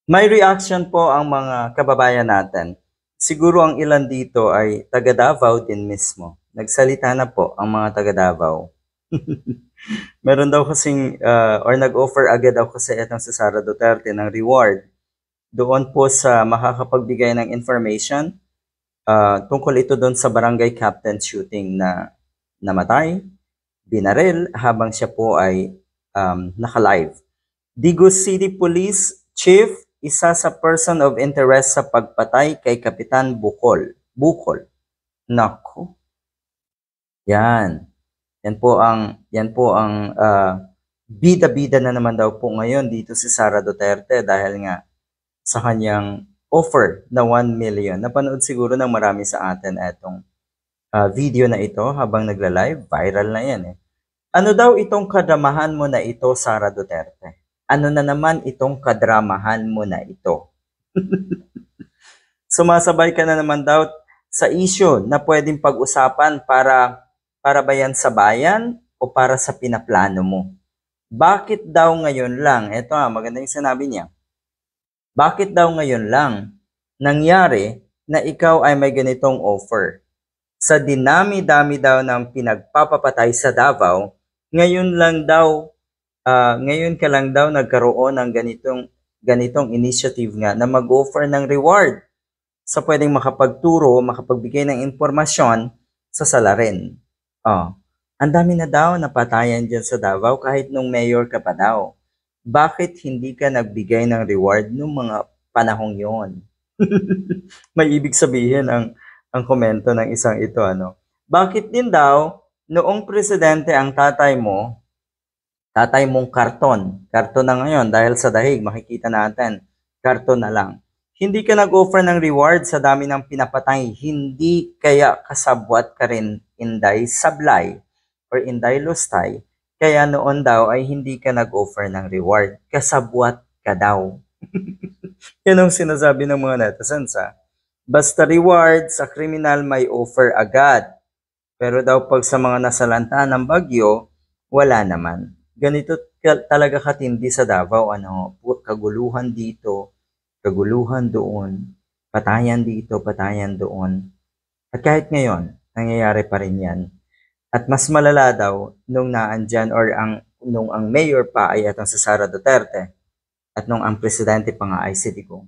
May reaction po ang mga kababayan natin. Siguro ang ilan dito ay taga Davao din mismo. Nagsalita na po ang mga taga Davao. Meron daw kasing, or nag-offer agad daw kasi itong si Sara Duterte ng reward doon po sa makakapagbigay ng information tungkol ito doon sa barangay captain shooting na namatay, binaril habang siya po ay naka-live. Digos City Police Chief, isa sa person of interest sa pagpatay kay Kapitan Bukol. Nako. Yan. Yan po ang bida-bida na naman daw po ngayon dito si Sara Duterte dahil nga sa kanyang offer na 1 million. Napanood siguro ng marami sa atin etong video na ito habang nagla-live. Viral na yan eh. Ano daw itong kadramahan mo na ito, Sara Duterte? Ano na naman itong kadramahan mo na ito? Sumasabay ka na naman daw sa issue na pwedeng pag-usapan para ba yan sa bayan o para sa pinaplano mo? Bakit daw ngayon lang? Ito maganda yung sinabi niya. Bakit daw ngayon lang nangyari na ikaw ay may ganitong offer? Sa dinami-dami daw ng pinagpapapatay sa Davao, ngayon ka lang daw nagkaroon ng ganitong initiative nga na mag-offer ng reward sa pwedeng makapagturo, makapagbigay ng impormasyon sa salarin. Ang dami na daw napatayan dyan sa Davao kahit nung mayor ka pa daw. Bakit hindi ka nagbigay ng reward nung mga panahong yon? May ibig sabihin ang komento ng isang ito, Bakit din daw noong presidente ang tatay mong karton na ngayon dahil sa dahig, makikita natin, karton na lang. Hindi ka nag-offer ng reward sa dami ng pinapatay, hindi kaya kasabwat ka rin Inday Sablay or Inday Lustay, kaya noon daw ay hindi ka nag-offer ng reward, kasabwat ka daw. Yan ang sinasabi ng mga netizens Basta reward sa kriminal may offer agad. Pero daw pag sa mga nasalanta ng bagyo, wala naman. Ganito talaga katindi sa Davao, kaguluhan dito, kaguluhan doon, patayan dito, patayan doon. At kahit ngayon, nangyayari pa rin yan. At mas malala daw nung naandyan or nung ang mayor pa ay atong si Sara Duterte at nung ang presidente pa nga ay si Digong.